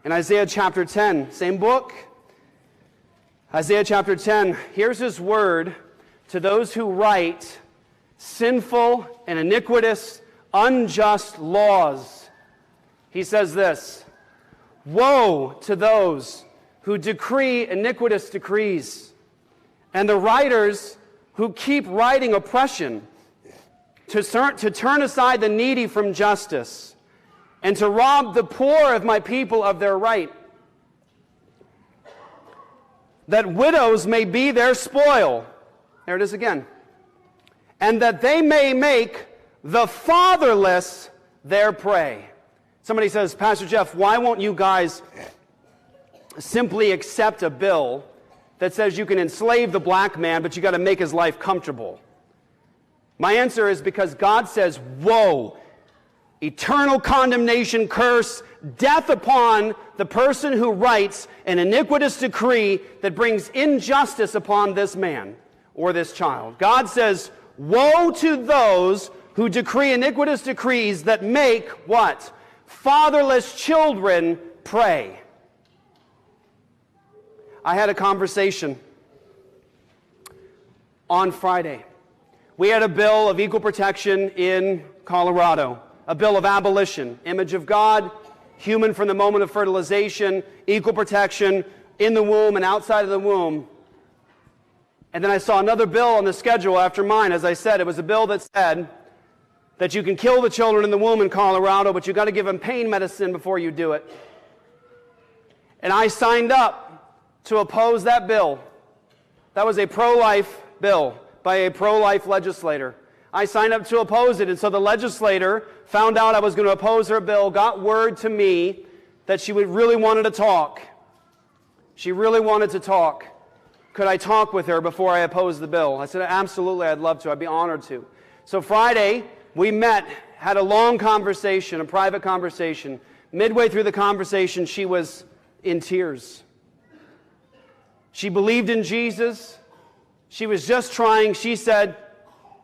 In Isaiah chapter 10, same book, Isaiah chapter 10, here's his word to those who write sinful and iniquitous, unjust laws. He says this, "Woe to those who decree iniquitous decrees, and the writers who keep writing oppression, to turn aside the needy from justice, and to rob the poor of my people of their right, that widows may be their spoil." There it is again. "And that they may make the fatherless their prey." Somebody says, "Pastor Jeff, why won't you guys simply accept a bill that says you can enslave the black man, but you got to make his life comfortable?" My answer is because God says, woe, eternal condemnation, curse, death upon the person who writes an iniquitous decree that brings injustice upon this man or this child. God says, woe to those who decree iniquitous decrees that make what? Fatherless children pray. I had a conversation on Friday. We had a bill of equal protection in Colorado, a bill of abolition, image of God, human from the moment of fertilization, equal protection in the womb and outside of the womb. And then I saw another bill on the schedule after mine. As I said, it was a bill that said that you can kill the children in the womb in Colorado, but you've got to give them pain medicine before you do it. And I signed up to oppose that bill. That was a pro-life bill by a pro-life legislator. I signed up to oppose it, and so the legislator found out I was going to oppose her bill, got word to me that she really wanted to talk. She really wanted to talk. Could I talk with her before I oppose the bill? I said, absolutely, I'd love to. I'd be honored to. So Friday, we met, had a long conversation, a private conversation. Midway through the conversation, she was in tears. She believed in Jesus. She was just trying, she said,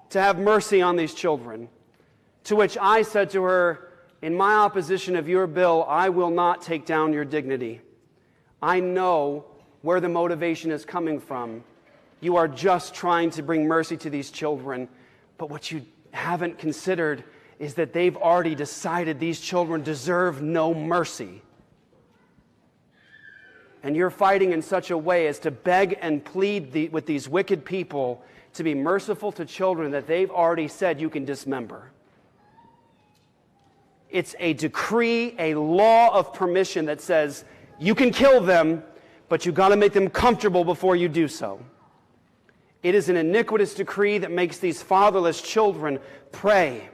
to have mercy on these children. To which I said to her, in my opposition of your bill, I will not take down your dignity. I know where the motivation is coming from. You are just trying to bring mercy to these children. But what you haven't considered is that they've already decided these children deserve no mercy. And you're fighting in such a way as to beg and plead with these wicked people to be merciful to children that they've already said you can dismember. It's a decree, a law of permission that says you can kill them, but you've got to make them comfortable before you do so. It is an iniquitous decree that makes these fatherless children pray.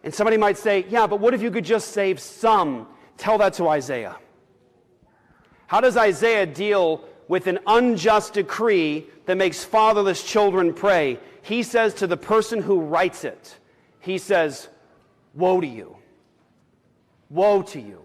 And somebody might say, yeah, but what if you could just save some? Tell that to Isaiah. How does Isaiah deal with an unjust decree that makes fatherless children pray? He says to the person who writes it, he says, woe to you. Woe to you.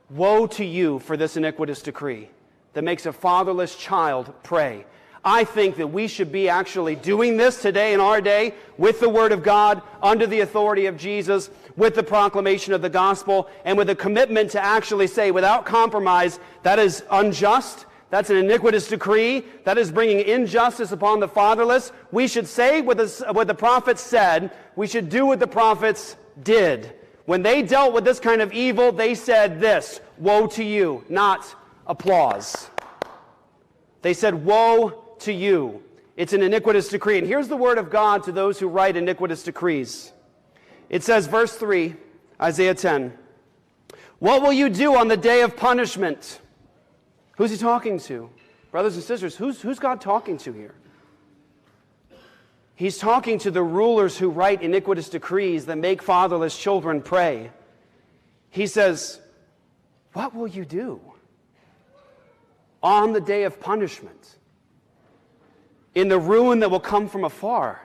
Woe to you for this iniquitous decree that makes a fatherless child pray. I think that we should be actually doing this today in our day with the Word of God, under the authority of Jesus, with the proclamation of the gospel, and with a commitment to actually say without compromise, that is unjust, that's an iniquitous decree, that is bringing injustice upon the fatherless. We should say what the prophets said, we should do what the prophets did. When they dealt with this kind of evil, they said this, woe to you, not applause. They said, woe to you. It's an iniquitous decree. And here's the word of God to those who write iniquitous decrees. It says, verse 3, Isaiah 10, what will you do on the day of punishment? Who's he talking to? Brothers and sisters, who's God talking to here? He's talking to the rulers who write iniquitous decrees that make fatherless children pray. He says, what will you do on the day of punishment? In the ruin that will come from afar?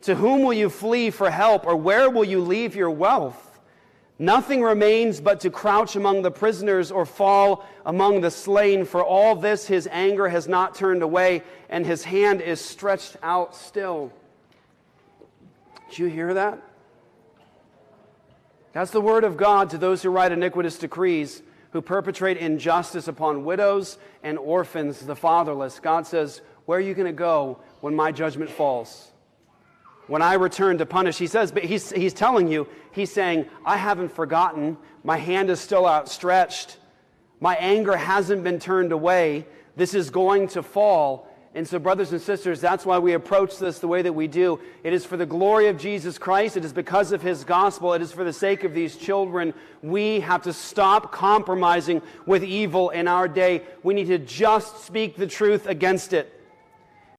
To whom will you flee for help, or where will you leave your wealth? Nothing remains but to crouch among the prisoners or fall among the slain. For all this his anger has not turned away, and his hand is stretched out still. Did you hear that? That's the word of God to those who write iniquitous decrees, who perpetrate injustice upon widows and orphans, the fatherless. God says, where are you going to go when my judgment falls? When I return to punish, he says, but he's telling you, he's saying, I haven't forgotten. My hand is still outstretched. My anger hasn't been turned away. This is going to fall. And so, brothers and sisters, that's why we approach this the way that we do. It is for the glory of Jesus Christ. It is because of his gospel. It is for the sake of these children. We have to stop compromising with evil in our day. We need to just speak the truth against it.